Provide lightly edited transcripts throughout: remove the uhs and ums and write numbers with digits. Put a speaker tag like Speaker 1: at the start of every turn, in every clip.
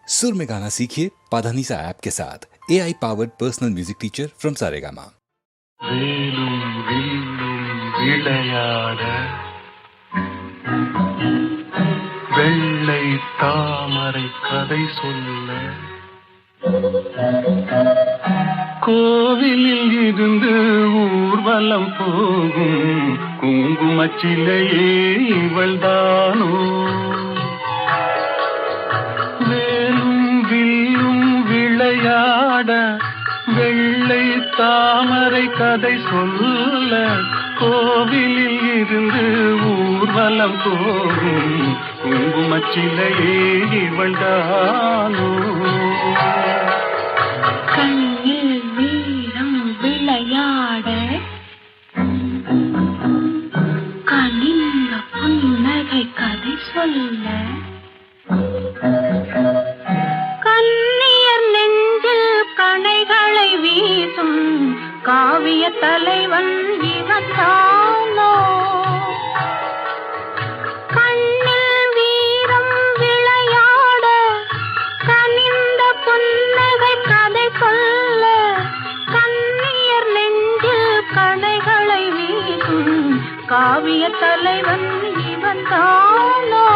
Speaker 1: सुर में गाना सीखिए पाधानीसा ऐप के साथ AI powered personal music teacher from Saregama.
Speaker 2: வேலும் வில்லும் விளையாட வெள்ளை தாமரை கதை சொல்ல கோவிலில் இருந்து ஊர்வலம் போகும் குங்குமச்சிலையே இவள்தானோ. வேலும் வில்லும் விளையாட வெள்ளை தாமரை கதை சொல்ல கோவிலில் இருந்து ஊர்வலம் போகும் குங்குமச்சிலையே இவள்தானோ.
Speaker 3: கண்ணில் வீரம் விளையாட கனிந்த புன்னகை கதை சொல்ல கண்ணியர் நெஞ்சில் கணைகளை வீசும் காவிய தலைவன் இவன் தானோ. கண்ணில் வீரம் விளையாட கனிந்த புன்னகை கதை சொல்ல கண்ணியர் நெஞ்சில் கணைகளை வீசும் காவிய தலைவன் இவன் தானோ.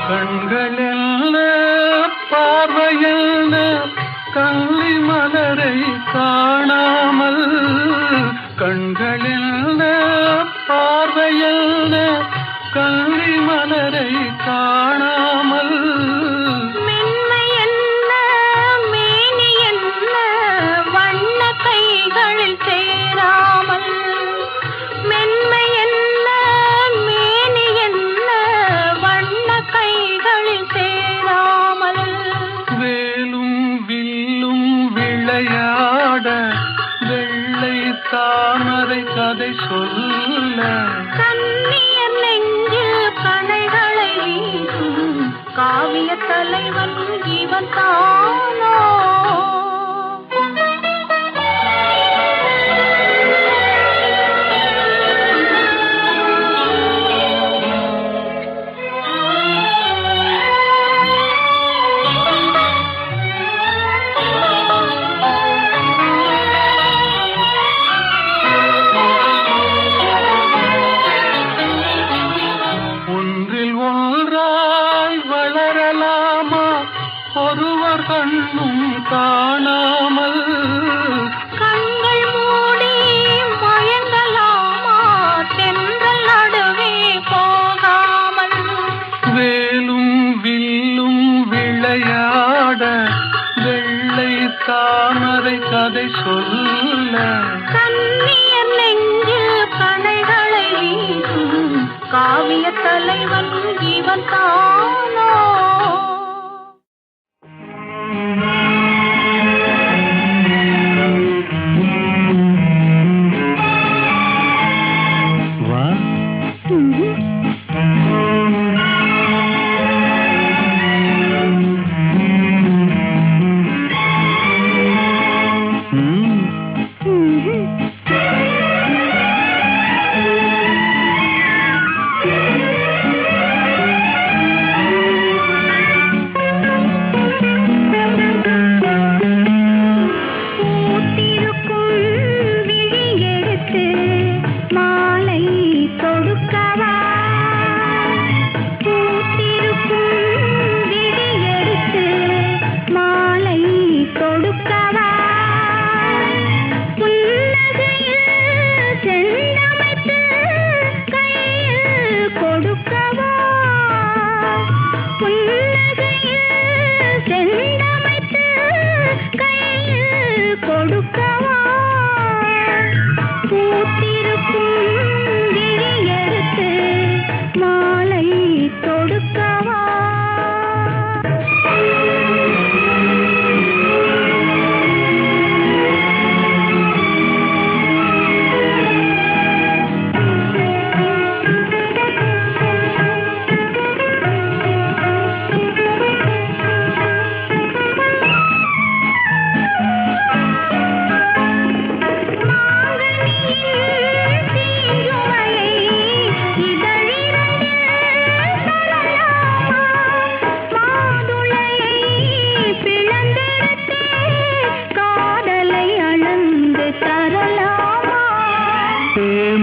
Speaker 2: கண்களெல்ல பார்வையல்ல கள்ளி மலரை காணாமல் கண்களெல்ல பார்வையல்ல கள்ளி மலரை காணாமல்
Speaker 3: மென்மை என்ன மேனி என்ன வண்ண கைகளில் சேராமல் மென்மை என்ன மேனி என்ன வண்ண கைகளில் சேராமல்
Speaker 2: வேலும் வில்லும் விளையாட வெள்ளை தாமரை கதை சொல்ல
Speaker 3: கண்ணியர் நெஞ்சில் கணைகளை வீசும் காவிய தலைவன் இவன் தானோ.
Speaker 2: ஒன்றில் ஒன்றாய் வளரலாமா ஒருவர் கண்ணும் காணாமல்
Speaker 3: கண்கள் மூடி மயங்கலாமா தென்றல் நடுவே போகாமல்
Speaker 2: வேலும் வில்லும் விளையாட வெள்ளை தாமரை கதை சொல்ல
Speaker 3: கண்ணியர் நெஞ்சில் கணைகளை வீசும் காவிய தலைவன் இவன் தானோ.
Speaker 2: வா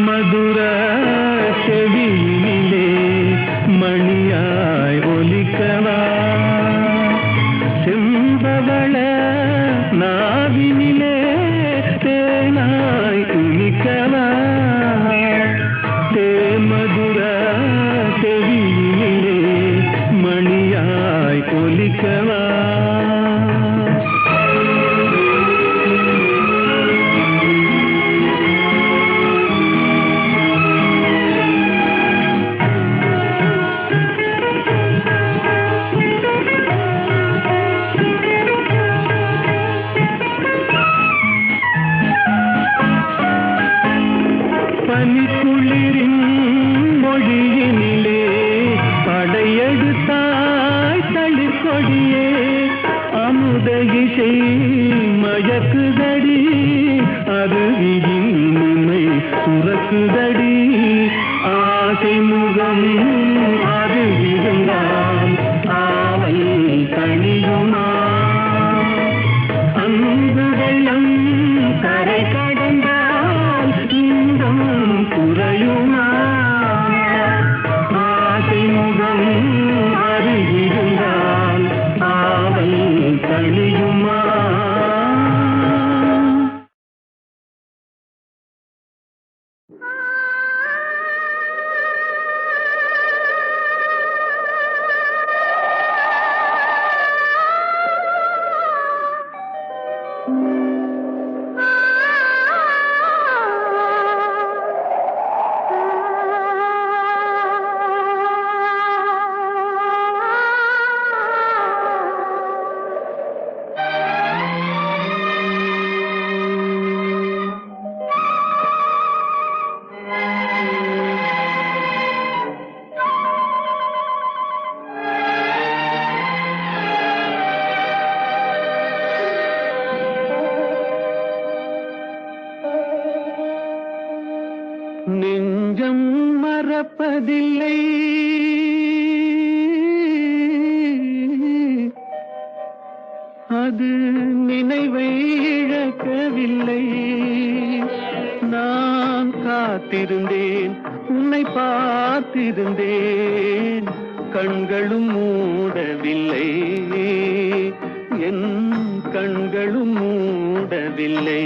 Speaker 2: மதுர செவியினிலே மணியாய் ஒலிக்கவா செம்பவள நாவினிலே தேனாய் இனிக்கவா தேமதுர செவியினிலே மணியாய் ஒலிக்கவா பனிக்குளிரின் மொழியினிலே படையெடுத்தாய் தளிர்கொடியே அமுத இசை மயக்குதடி அருவியின் உண்மை சுரக்குதடி ஆசை முகம் அது இருந்தால் ஆவல் தனியுமா அன்பு வெள்ளம் கரை கடந்தால் இன்பம் குறையுமா ஆசை முகம் அருகிருந்தால் ஆவல் தனியுமா நெஞ்சம் மறப்பதில்லை அது நினைவை இழக்கவில்லை நான் காத்திருந்தேன் உன்னை பார்த்திருந்தேன் கண்களும் மூடவில்லை என் கண்களும் மூடவில்லை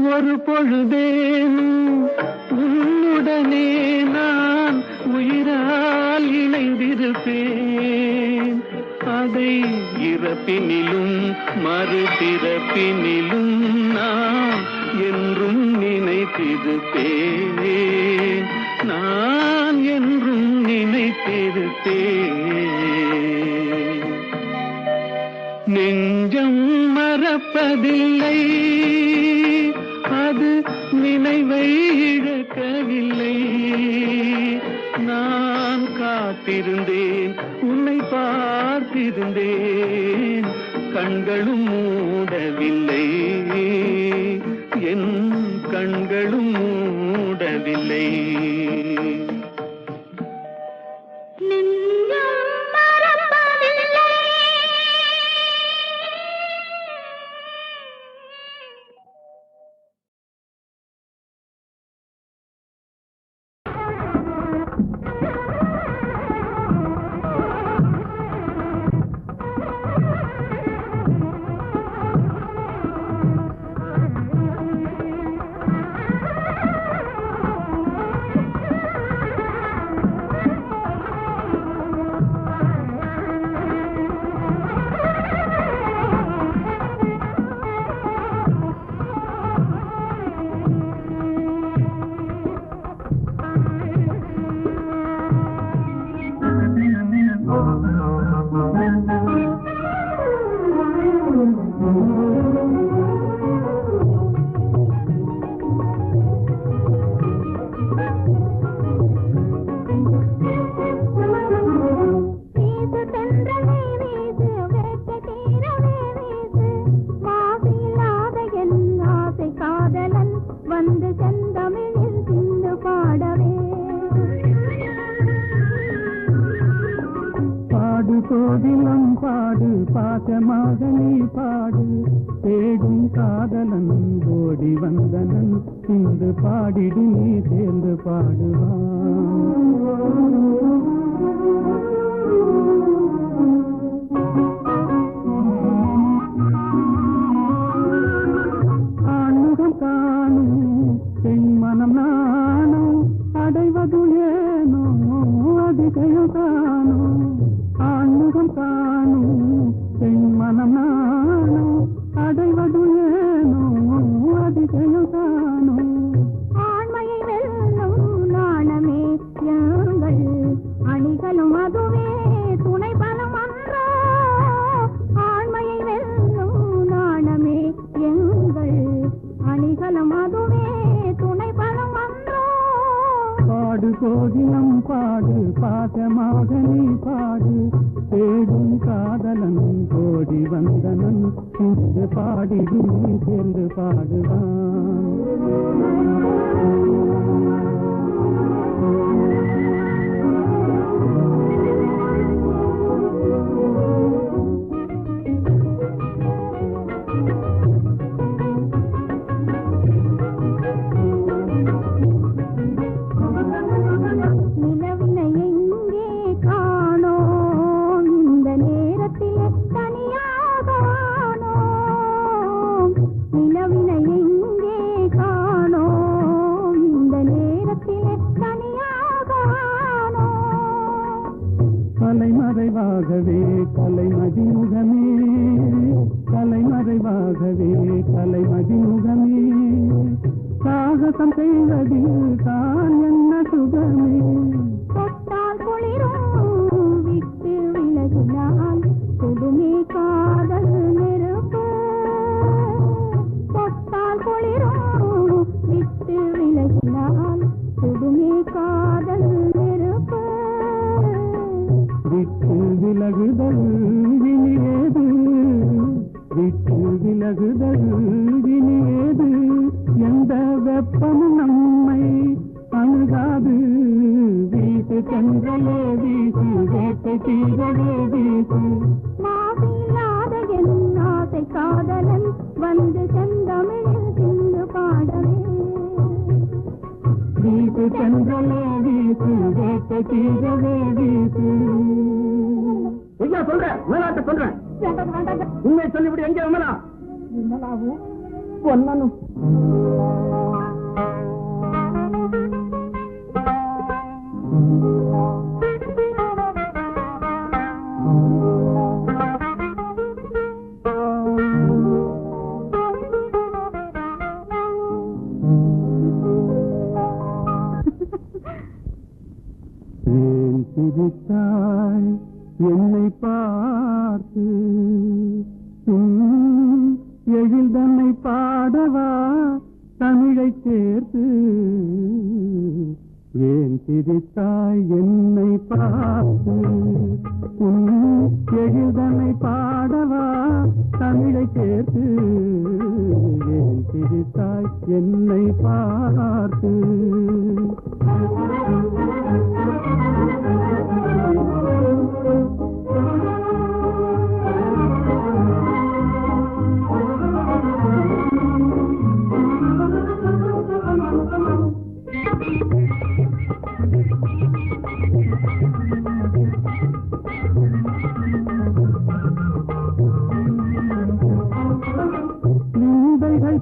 Speaker 2: ஒரு பொழுதேனும் உன்னுடனே நான் உயிரால் இணைந்திருப்பேன் அதை இறப்பினிலும் மறுபிறப்பினிலும் நான் என்றும் நினைத்திருப்பேன் நான் என்றும் நினைத்திருப்பேன். நெஞ்சம் மறப்பதில்லை, அது நினைவை இழக்கவில்லை. நான் காத்திருந்தேன், உன்னை பார்த்திருந்தேன், கண்களும் மூடவில்லை, என் கண்களும் மூடவில்லை. கோவிலம் பாடு, பாசமாக நீ பாடு, தேடும் காதலன் ஓடி வந்தனன் இன்று பாடிடு நீ சேர்ந்து ஆண்முகம் காணும் பெண் மனம் நானும் அடைவது ஏனோ அதிசயம் காணும். ஆண்முகம் காணும் பெண் மனம் நானும் அடைவது ஏனோ அதிசயம் காணும்.
Speaker 3: ஆண்மையை வெல்லும் நாணமே யாங்கள் அணிகளும் அதுவே துணை பலம் அன்றோ. ஆண்மையை வெல்லும் நாணமே எங்கள் அணிகளும் அதுவே துணை பலம் அன்றோ.
Speaker 2: பாடு கோகிலம் பாடு, பாசமாக நீ பாடு, தேடும் காதலன் கோடி வந்தனன் இன்று பாடிடு நீ சேர்ந்து பாடுவான். கலைமறைவாகவே கலைமதிமுகமே, கலைமறைவாகவே கலைமதிமுகமே, சாகசம் செய்வதில் தான் என்ன சுகமே.
Speaker 3: தொட்டால் குளிரும் விட்டு விலகினால் கொடுமே காதல் நெருப்பு. தொட்டால் குளிரும் விட்டு விலகினால் கொடுமே காதல் நெருப்பு.
Speaker 2: விட்டு விலகுதல் வினியேது, விட்டு விலகுதல் வினியேது, எந்த வெப்பமும் நம்மை அணுகாது. வீட்டு சென்றலே வீசு, வேட்டை தீரவே வீசு.
Speaker 3: மாசில்லாத என் ஆசை காதலன் வந்து செந்தமிழில் சிந்து பாடவே.
Speaker 2: வீட்டு சென்றலே வீசு, வேட்டை தீரவே வீசு.
Speaker 4: என்ன சொல்ற? மேலாட்ட சொல்றேன். உண்மை சொல்லிவிடு. எங்கே விமலா?
Speaker 3: விமலாவும் பொன்னனும்
Speaker 2: சிரித்தாய் என்னை பார்த்து எழில் தன்னை பாடவா தமிழை சேர்த்து ஏன் சிரித்தாய் என்னை பார்த்து எழில் தன்னை பாடவா தமிழை சேர்த்து ஏன் சிரித்தாய் என்னை பார்த்து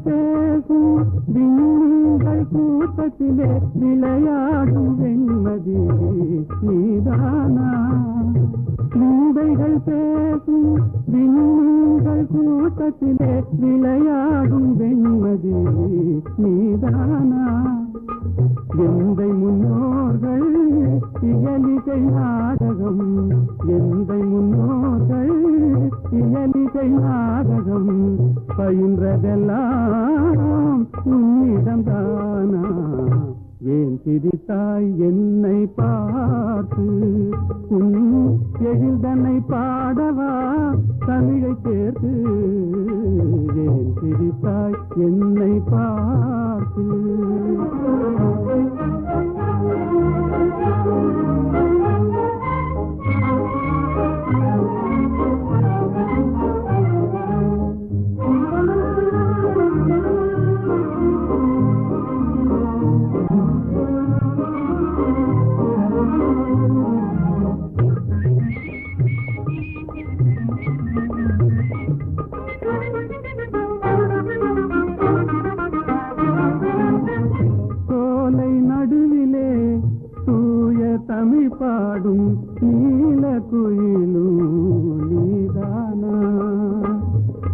Speaker 2: பேசும் விண்கள் கூட்டத்திலே விளையாடும் வெண்மதி நீதானா நீதைகள் பேசும் விண்கள் கூட்டத்திலே விளையாடும் வெண்மதி நீதானா எந்தை முன்னோர்கள் இயலிகை நாடகம் எந்தை முன்னோர்கள் இயலிகை நாடகம் பயின்றதெல்லாம் உன்னிடம்தானா ஏன் சிரித்தாய் என்னை பார்த்து உன் எழில்தனை பாடவா தமிழை சேர்த்து ஏன் சிரித்தாய் என்னை பார்த்து தமிழ் பாடும் நீல குயிலும் நீதானா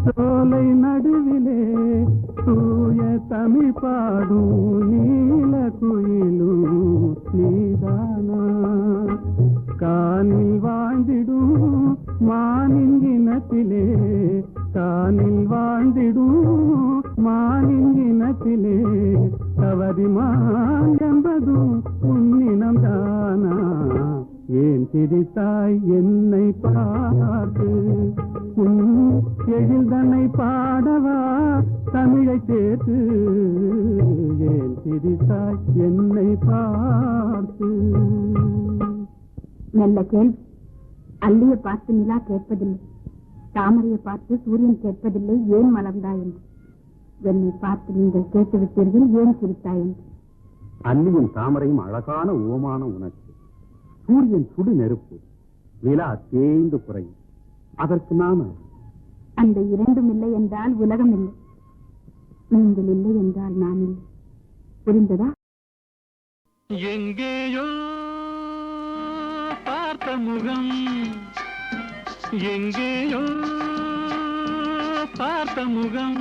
Speaker 2: சோலை நடுவிலே தூய தமிழ் பாடும் நீல குயிலும் நீதானா காணில் வாழ்ந்திடும் மானின் இனத்திலே காணில் வாழ்ந்திடும் மானின் இனத்திலே தவறிமான் என்பதும் உன்னினம் தானா ஏன் சிரித்தாய் என்னை பார்த்து உன் எழில்தனை பாடவா தமிழை சேர்த்து ஏன் சிரித்தாய் என்னை பார்த்து
Speaker 3: நல்ல கேள்வி. அல்லியை பார்த்து நிலா கேட்பதில்லை, தாமரையை பார்த்து சூரியன் கேட்பதில்லை ஏன் மலர்ந்தாய் என்று. என்னை பார்த்து நீங்கள் கேட்டு விட்டீர்கள் ஏன் சிரித்தாய் என்று.
Speaker 4: அல்லியும் தாமரையும் அழகான உவமான உனக்கு. சூரியன் சுடு நெருப்பு, நிலா தேய்ந்து குறையும். அதற்கு நாம
Speaker 3: அந்த இரண்டும் இல்லை என்றால் உலகம் இல்லை. நீங்கள் இல்லை என்றால் நான் இல்லை. புரிந்ததா?
Speaker 2: எங்கேயோ பார்த்த முகம், எங்கேயோ பார்த்த முகம்,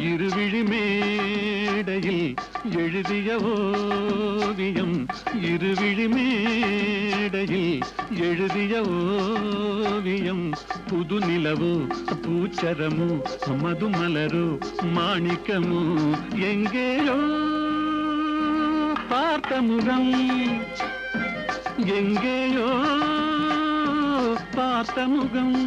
Speaker 2: இருவிழி மேடையில் எழுதிய ஓவியம், இருவிழி மேடையில் எழுதிய ஓவியம், புது நிலவோ பூச்சரமோ மதுமலரோ மாணிக்கமோ, எங்கேயோ பார்த்த முகம், எங்கேயோ பார்த்த முகம்.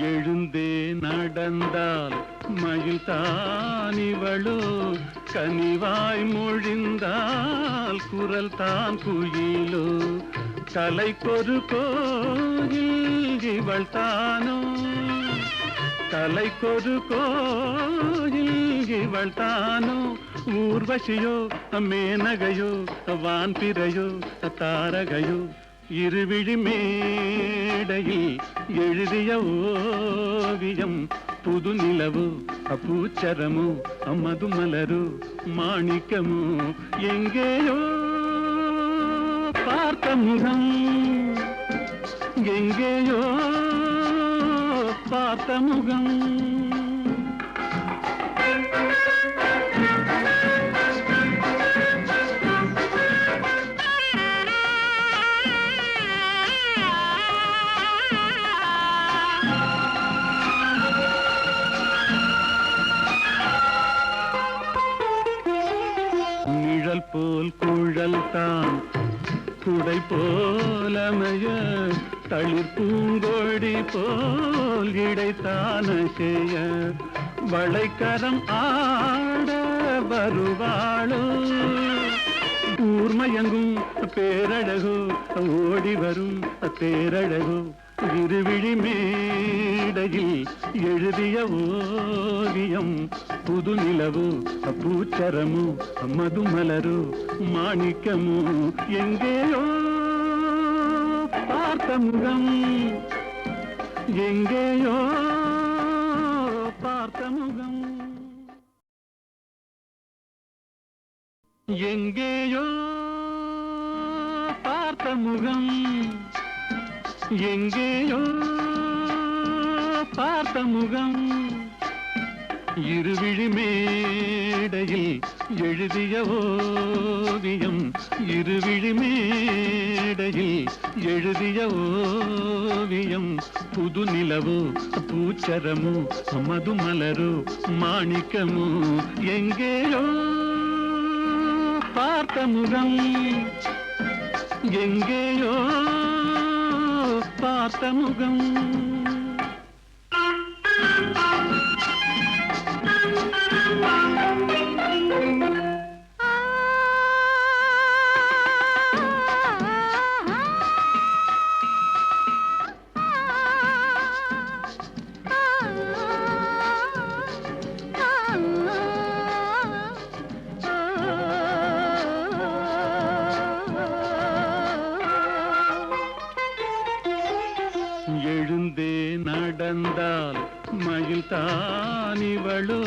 Speaker 2: எழுந்தே நடந்தால் மயில் தானிவளோ, கனிவாய் மொழிந்தால் குரல் தான் குயிலோ, கலைக்கொரு கோயில் இவள் தானோ, கலைக்கொரு கோயில் இவள் தானோ, ஊர்வசியோ மேனகையோ வான்பிறையோ தாரகையோ, இருவிழி மேடையில் எழுதிய ஓவியம் புது நிலவு பூச்சரமு மதுமலரு மாணிக்கமு எங்கேயோ பார்த்த முகம் எங்கேயோ பார்த்த முகம் நிழல் போல் குழல் தான் குடை போலமைய தளிர் பூங்கொடி போல் இடைத்தான செய்ய வளைக்கரம் ஆட வருவாளோ ஊர்மயங்கும் பேரழகோ ஓடி வரும் பேரழகோ இருவிழி மேடையில் எழுதிய ஓவியம் புது நிலவு பூச்சரமு மதுமலரு மாணிக்கமு எங்கேயோ பார்த்த முகம் எங்கேயோ பார்த்த முகம் எங்கேயோ பார்த்த முகம் எங்கேயோ பார்த்த முகம் இருவிழி மேடையில் எழுதிய ஓவியம் இருவிழி மேடையில் எழுதிய ஓவியம் புது நிலவு பூச்சரமு மதுமலரு மாணிக்கமு எங்கேயோ பார்த்த முகம் எங்கேயோ பார்த்த முகம் எழுந்தே நடந்தால் மயில் தானிவளோ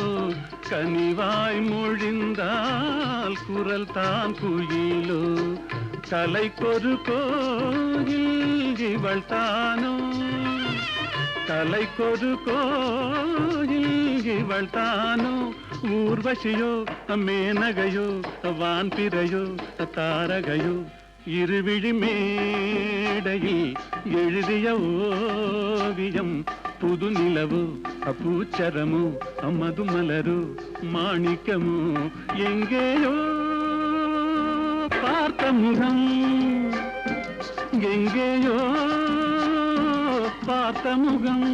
Speaker 2: கனிவாய் மொழிந்தால் குரல் தான் குயிலோ தலைக்கொரு கோயில் இவள் தானோ தலைக்கொரு கோயில் இவள் தானோ ஊர்வசியோ மேனகையோ வான்பிறையோ தாரகையோ இருவிழி மேடையில் எழுதிய ஓவியம் புது நிலவு பூச்சரமு மதுமலரு மாணிக்கமு எங்கேயோ பார்த்த முகம் எங்கேயோ பார்த்த முகம்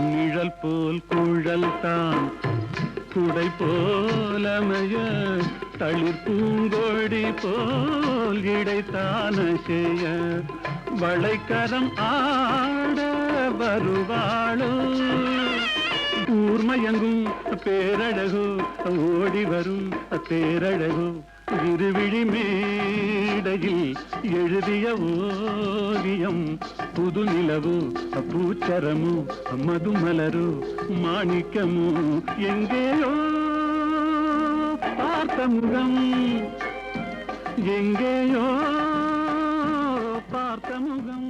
Speaker 2: நிழல் போல் குழல் தான் குடை போலமைய தளிர் பூங்கொடி போல் இடைத்தான செய்ய வளைக்கரம் ஆட வருவாளோ ஊர்மயங்கும் பேரழகோ ஓடி வரும் பேரழகோ இருவிழி மேடையில் எழுதிய ஓவியம் புது நிலவு பூச்சரமு மதுமலரு மாணிக்கமு எங்கேயோ பார்த்த முகம் எங்கேயோ பார்த்த முகம்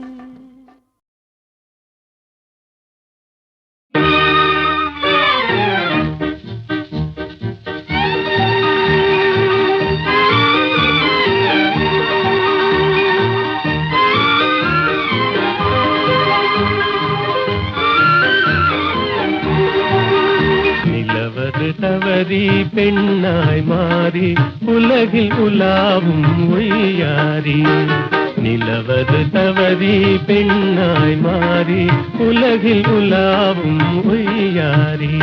Speaker 5: தவறி பெண்ணாய் மாறி உலகில் உலாவும் ஒய்யாரி நிலவது தவறி பெண்ணாய் மாறி உலகில் உலாவும் ஒய்யாரி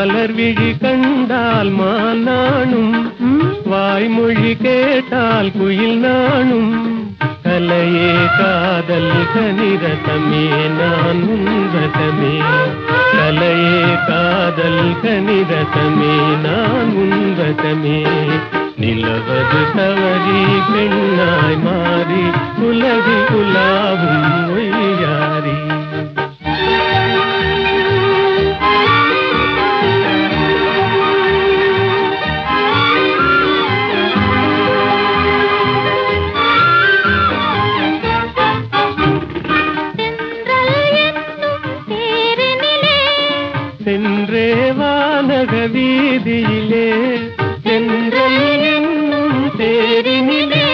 Speaker 5: மலர் விழி கண்டால் மான் நாணும், வாய்மொழி கேட்டால் குயில் நாணும். கலையே காதல் கனிரதமே நான் உன்வசமே, கலையே காதல் கனிரதமே நான் உன்வசமே. நிலவது தவறி பெண்ணாய் மாறி உலகில் உலாவும் ஒய்யாரி. சென்றே வானக வீதியிலே, சென்றல் என்னும் தேரினிலே,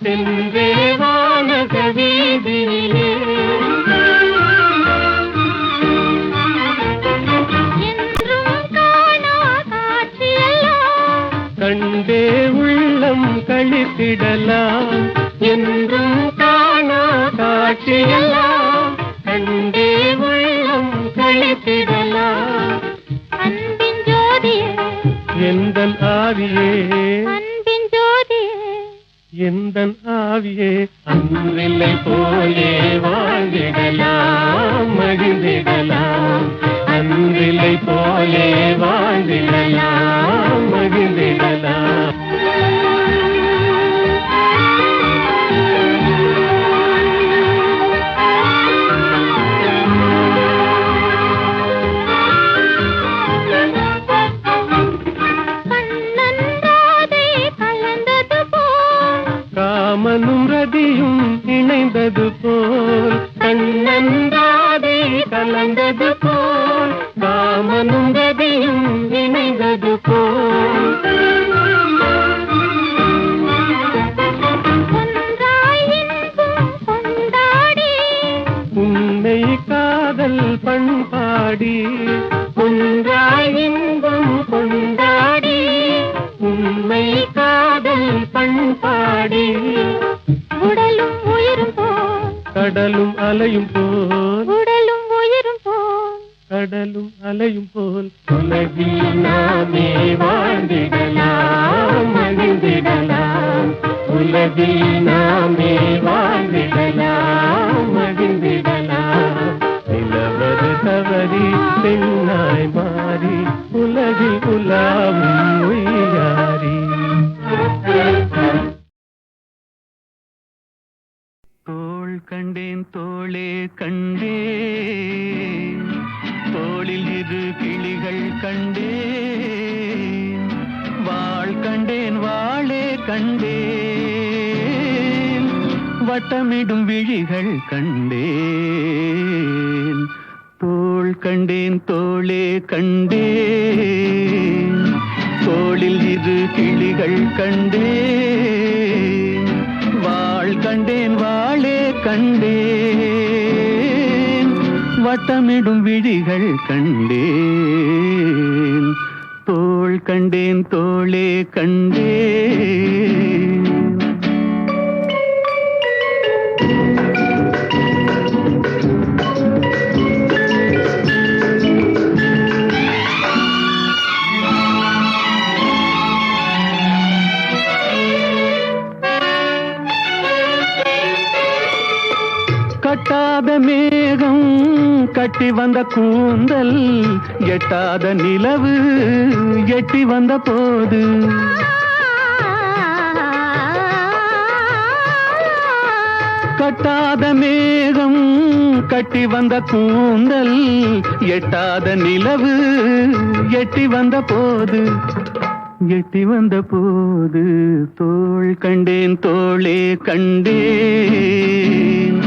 Speaker 5: சென்றே வானக வீதியிலே. கண்டே உள்ளம் கழித்திடலாம், என்றும் காணா காட்சியெல்லாம் கண்டே உள்ளம் கழித்திடலாம்.
Speaker 6: அன்பின் ஜோதியே,
Speaker 5: எந்தன் ஆவியே,
Speaker 6: அன்பின் ஜோதியே,
Speaker 5: எந்தன் ஆவியே. அன்றில்லை போலே வாழ்ந்திடலாம் மகிழ்ந்திடலாம், அன்றில்லை போலே வாழ்ந்திடலாம் மகிழ்ந்திடலாம். காமனும் ரதியும் இணைந்தது போல், கண்ணன்றாதே கலந்தது போல், காமனும் ரதியும் இணைந்தது போல். உன்னை காதல் பண்பாடி, ஒன்றாய் இன்பம் கொண்டாடி, உண்மை காதல் பண்பாடி.
Speaker 6: உடலும் உயிரும் போல்,
Speaker 5: கடலும் அலையும் போல்,
Speaker 6: உடலும் உயிரும் போல்,
Speaker 5: கடலும் அலையும் போல். உலகில் நாமே வாழ்ந்திடலாம் மகிழ்ந்திடலாம், உலகில் நாமே வாழ்ந்திடலாம் மகிழ்ந்திடலாம். நிலவது தவறி பெண்ணாய் மாறி உலகில் உலாவும் ஒய்யாரி.
Speaker 2: தோள் கண்டேன் தோளே கண்டேன், தோளில் இரு கிளிகள் கண்டேன், வாள் கண்டேன் வாளே கண்டேன், வட்டமிடும் விழிகள் கண்டேன். தோள் கண்டேன் தோளே கண்டேன், தோளில் இரு கிளிகள் கண்டேன், வாள் கண்டேன் வாளே கண்டேன், வட்டமிடும் விழிகள் கண்டேன். தோள் கண்டேன் தோளே கண்டேன். கட்டாத மேகம் கட்டி வந்த கூந்தல், எட்டாத நிலவு எட்டி வந்த போது, கட்டாத மேகம் கட்டி வந்த கூந்தல், எட்டாத நிலவு எட்டி வந்த போது, எட்டி வந்த போது. தோள் கண்டேன் தோளே கண்டேன்,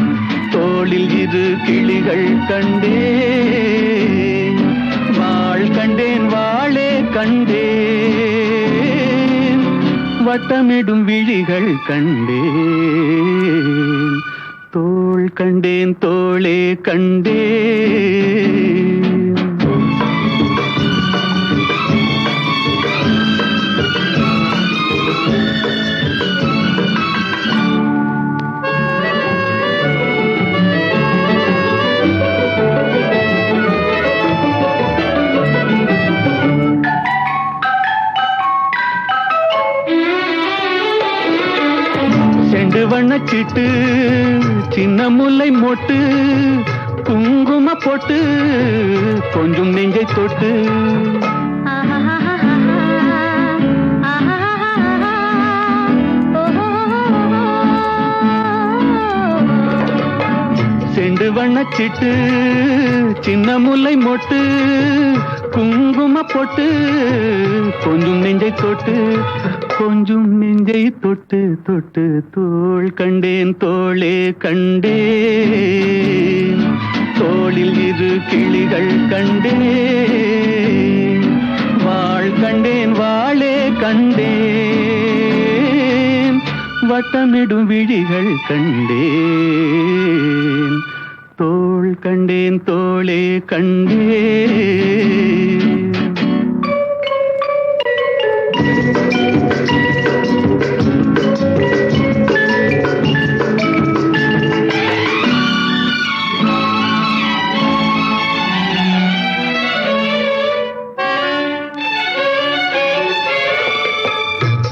Speaker 2: தோளில் இரு கிளிகள் கண்டேன், வாள் கண்டேன் வாளே கண்டேன், வட்டமிடும் விழிகள் கண்டேன். தோள் கண்டேன் தோளே கண்டேன். சிட்டு சின்ன முல்லை மொட்டு குங்கும பொட்டு கொஞ்சம் நெஞ்சை தொட்டு செண்டு வண்ணச்சிட்டு சின்ன முல்லை மொட்டு குங்கும பொட்டு கொஞ்சம் நெஞ்சை தொட்டு கொஞ்சம் நெஞ்சை தொட்டு தொட்டு தோள் கண்டேன் தோளே கண்டேன் தோளில் இரு கிளிகள் கண்டேன் வாழ் கண்டேன் வாளே கண்டேன் வட்டமிடும் விழிகள் கண்டேன் தோள் கண்டேன் தோளே கண்டேன்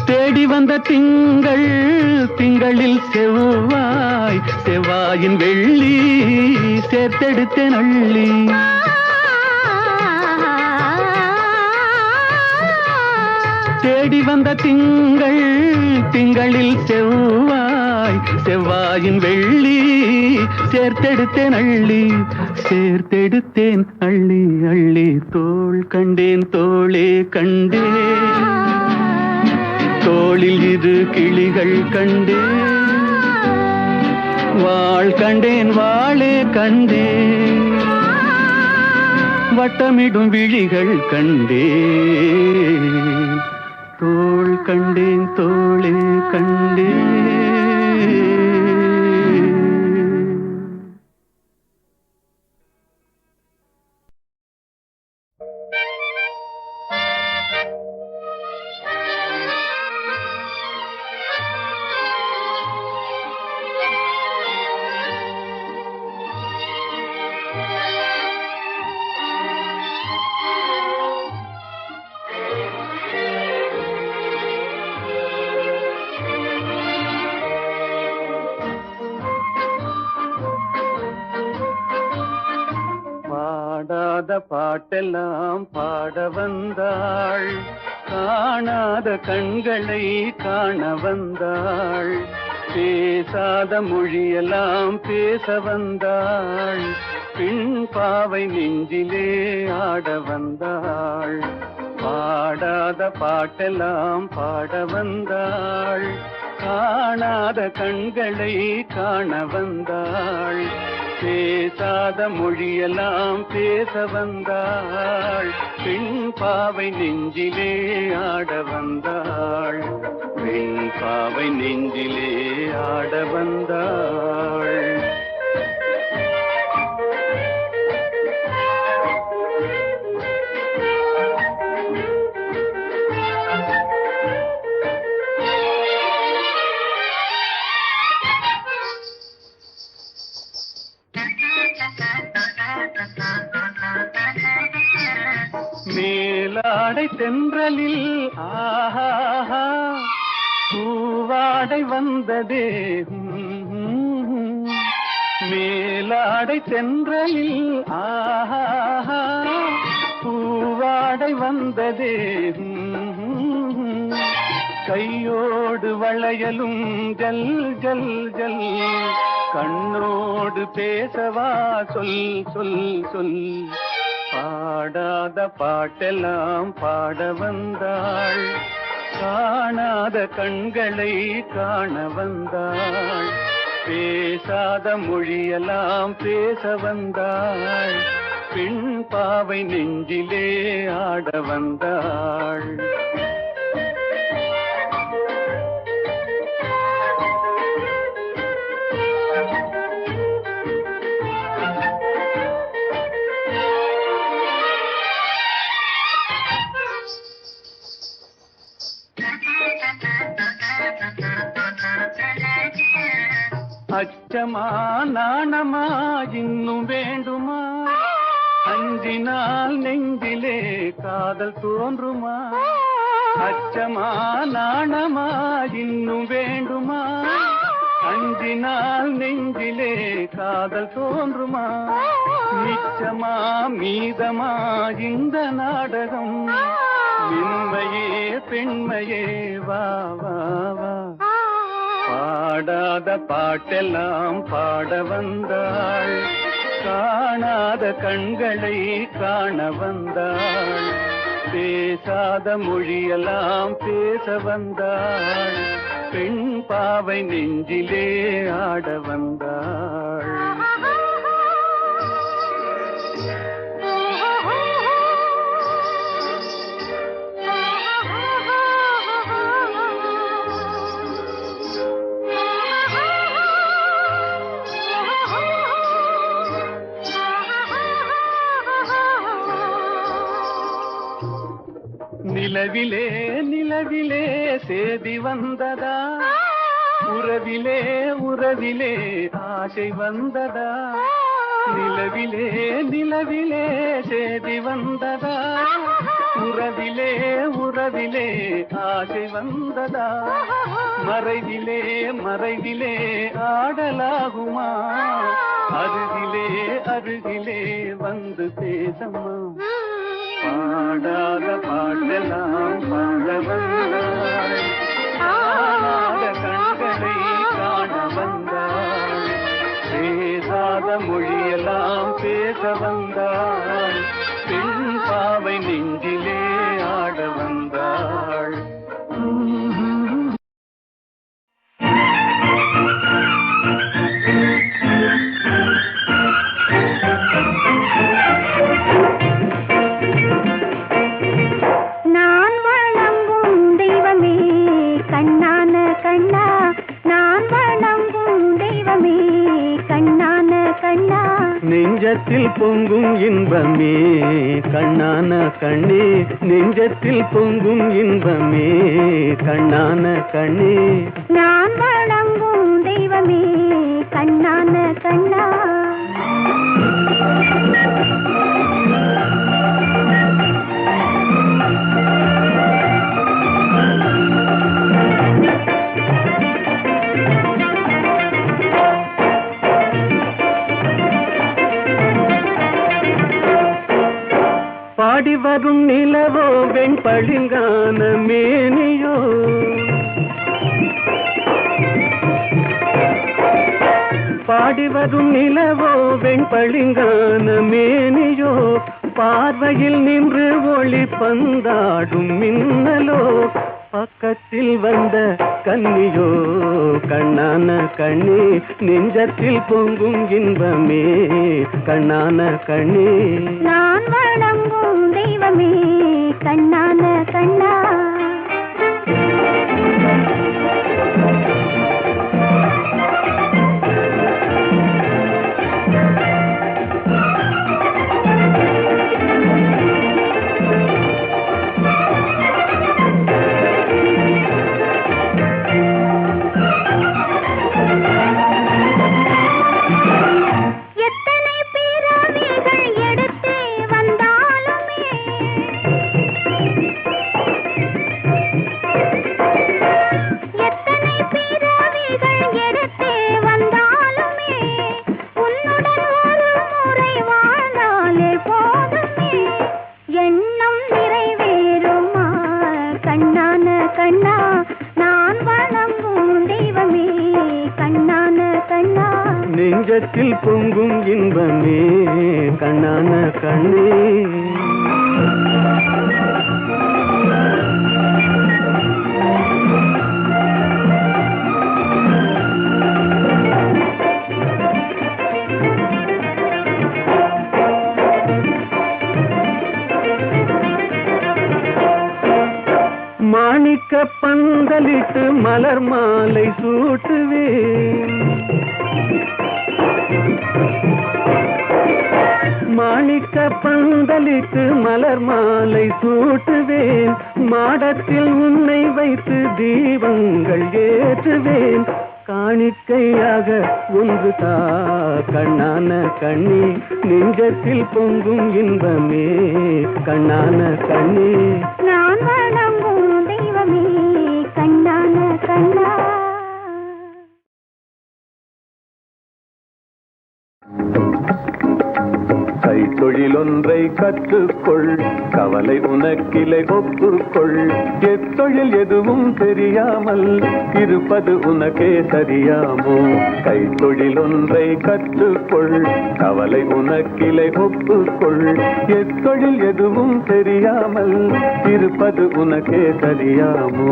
Speaker 2: தேடி வந்த திங்கள் திங்களில் செவ்வாய் செவ்வாயின் வெள்ளி சேர்த்தெடுத்தேன் அள்ளி தேடி வந்த திங்கள் திங்களில் செவ்வாய் செவ்வாயின் வெள்ளி சேர்த்தெடுத்தேன் அள்ளி சேர்த்தெடுத்தேன் அள்ளி அள்ளி தோள் கண்டேன் தோளே கண்டேன் தோளில் இரு கிளிகள் கண்டேன் வாழ் கண்டேன் வாளே கண்டேன் வட்டமிடும் விழிகள் கண்டேன் தோள் கண்டேன் தோளே கண்டேன் பாடாத பாட்டெல்லாம் பாட வந்தாள் காணாத கண்களை காண வந்தாள் பேசாத மொழியெல்லாம் பேச வந்தாள் பின் பாவை நெஞ்சிலே ஆட வந்தாள் பாடாத பாட்டெல்லாம் பாட வந்தாள் காணாத கண்களை காண வந்தாள் பேசாத மொழியெல்லாம் பேச வந்தாள் பெண் பாவை நெஞ்சிலே ஆட வந்தாள் பெண் பாவை நெஞ்சிலே ஆட வந்தாள் மேலாடை தென்றலில் ஆஹா பூவாடை வந்ததே மேலாடை தென்றலில் ஆஹா பூவாடை வந்ததே கையோடு வளையலும் ஜல் ஜல் ஜல் கண்ணோடு பேசவா சொல் சொல் சொல் பாடாத பாட்டெல்லாம் பாட வந்தாள் காணாத கண்களை காண வந்தாள் பேசாத மொழியெல்லாம் பேச வந்தாள் பெண் பாவை நெஞ்சிலே ஆட வந்தாள் அச்சமா நாணமா இன்னும் வேண்டுமா அஞ்சினால் நெஞ்சிலே காதல் தோன்றுமா அச்சமா நாணமா இன்னும் வேண்டுமா அஞ்சினால் நெஞ்சிலே காதல் தோன்றுமா மிச்சமா மீதமா இந்த நாடகம் மென்மையே பெண்மையே வா வா வா பாடாத பாட்டெல்லாம் பாட வந்தாள் காணாத கண்களை காண வந்தாள் பேசாத மொழியெல்லாம் பேச வந்தாள் பெண் பாவை நெஞ்சிலே ஆட வந்தாள் நிலவிலே நிலவிலே சேதி வந்ததா உறவிலே உறவிலே ஆசை வந்ததா நிலவிலே நிலவிலே சேதி வந்ததா உறவிலே உறவிலே ஆசை வந்ததா மறைவிலே மறைவிலே ஆடலாகுமா அருகிலே அருகிலே வந்து பேசம்மா பாடாத பாட்டெல்லாம் பாட வந்தாள் காணாத கண்களை காண வந்தாள் பேசாத மொழியெல்லாம் பேச வந்தாள் பெண் பாவை நெஞ்சிலே ஆட வந்தாள்
Speaker 5: நெஞ்சத்தில் பொங்கும் இன்பமே கண்ணான கண்ணே நெஞ்சத்தில் பொங்கும் இன்பமே கண்ணான கண்ணே
Speaker 6: நான் வணங்கும் தெய்வமே கண்ணான கண்ணா
Speaker 5: பாடி வரும் நிலவோ வெண்பளிங்கான மேனியோ பாடி வரும் நிலவோ வெண்பளிங்கான மேனியோ பார்வையில் நின்று ஒளி பந்தாடும் மின்னலோ பக்கத்தில் வந்த கன்னியோ கண்ணான கண்ணே நெஞ்சத்தில் பொங்கும் இன்பமே கண்ணான கண்ணே
Speaker 6: நான் வணங்கும் தெய்வமே கண்ணான கண்ணா
Speaker 5: நெஞ்சத்தில் பொங்கும் இன்பமே கண்ணான கண்ணே மாணிக்க பந்தலிட்டு மலர் மாலை சூட்டுவேன் மாணிக்க பந்தலிட்டு மலர் மாலை சூட்டுவேன் மாடத்தில் உன்னை வைத்து தீபங்கள் ஏற்றுவேன் காணிக்கையாக ஒன்று தா கண்ணான கண்ணே நெஞ்சத்தில் பொங்கும் இன்பமே கண்ணான கண்ணே
Speaker 6: நான் வணங்கும் தெய்வமே கண்ணான கண்ணா
Speaker 2: கைத்தொழிலொன்றை கற்றுக்கொள், கவலை உனக்கிலை ஒப்புக்கொள். எத்தொழில் எதுவும் தெரியாமல் இருப்பது உனக்கே சரியாமோ? கைத்தொழிலொன்றை கற்றுக்கொள், கவலை உனக்கிலை ஒப்புக்கொள். எத்தொழில் எதுவும் தெரியாமல் இருப்பது உனக்கே சரியாமோ?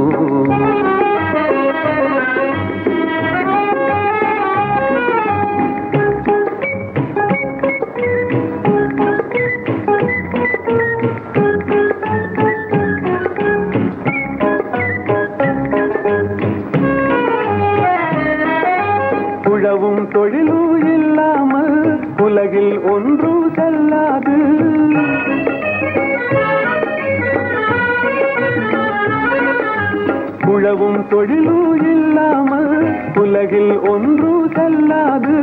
Speaker 2: உழவும் தொழிலும் இல்லாமல் உலகில் ஒன்றும் செல்லாது. உழவும் தொழிலும் இல்லாமல் உலகில் ஒன்றும் செல்லாது.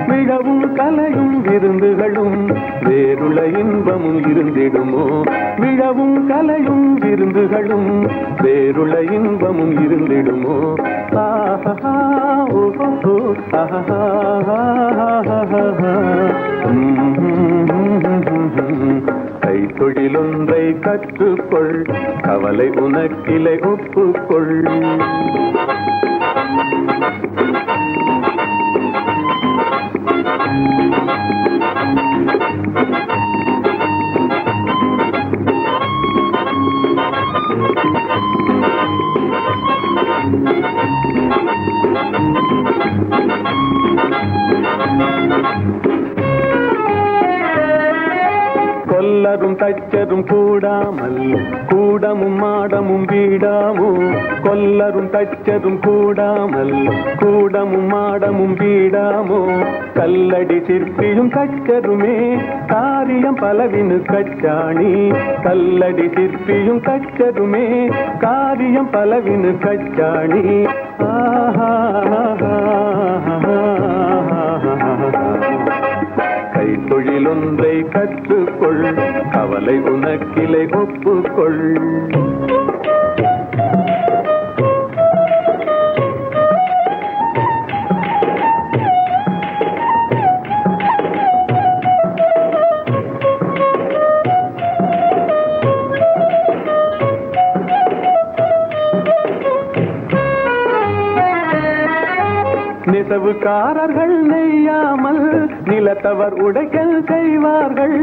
Speaker 2: விழவும் கலையும் விருந்துகளும் வேறுள இன்பமும் இருந்திடுமோ? விழவும் கலையும் விருந்துகளும் வேறுள இன்பமும் இருந்திடுமோ? ஆஹா ஓஹோ ஆஹா. கைத்தொழிலொன்றை கற்றுக்கொள், கவலை உனக்கிலை ஒப்புக்கொள். கொல்லரும் தச்சரும் கூடாமல் கூடமும் மாடமும் வீடாமோ? கொல்லரும் தச்சரும் கூடாமல் கூடமும் மாடமும் வீடாமோ? கல்லடி சிற்பியும் தச்சருமே காரியம் பலவினு கச்சாணி. கல்லடி சிற்பியும் தச்சருமே காரியம் பலவினு கச்சாணி. கைத்தொழிலொன்றை கற்றுக்கொள், கவலை உனக்கிலை ஒப்புக்கொள். நெசவுக்காரர்கள் நெய்யாமல் நிலத்தவர் உடைக்கல் செய்வார்கள்.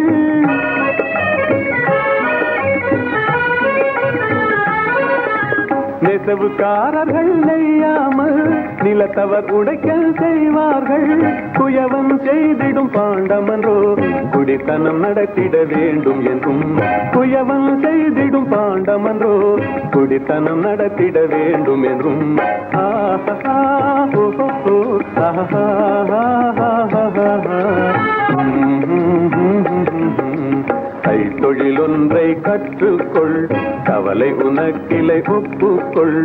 Speaker 2: நெசவுக்காரர்கள் நெய்யாமல் நிலத்தவர் உடைக்கல் செய்வார்கள். குயவன் செய்திடும் பாண்டமன்றோ குடித்தனம் நடத்திட வேண்டும் என்றும். குயவன் செய்திடும் பாண்டமன்றோ குடித்தனம் நடத்திட வேண்டும் என்றும். ஆஹா ஓஹோ ஆஹா. கைத்தொழிலொன்றை கற்றுக்கொள், கவலை உனக்கிலை ஒப்புக்கொள்.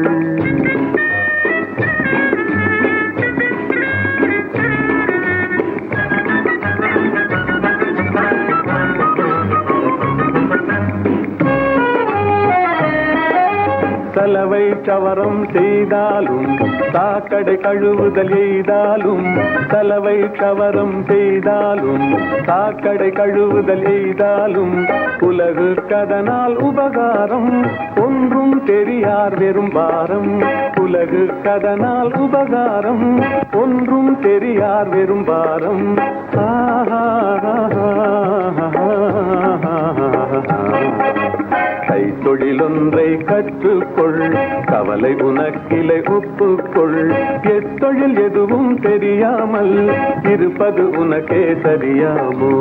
Speaker 2: சலவை சவரம் செய்தாலும் சாக்கடை கழுவுதல் எய்தாலும். சலவை சவரம் செய்தாலும் சாக்கடை கழுவுதல் எய்தாலும் உலகு கதனால் உபகாரம் ஒன்றும் தெரியார் வெறும் பாரம். உலகு கதனால் உபகாரம் ஒன்றும் தெரியார் வெறும் பாரம். கைத்தொழிலொன்றை கற்றுக்கொள், கவலை உனக்கிலை ஒப்புக்கொள். எத்தொழில் எதுவும் தெரியாமல் இருப்பது உனக்கே சரியாமோ?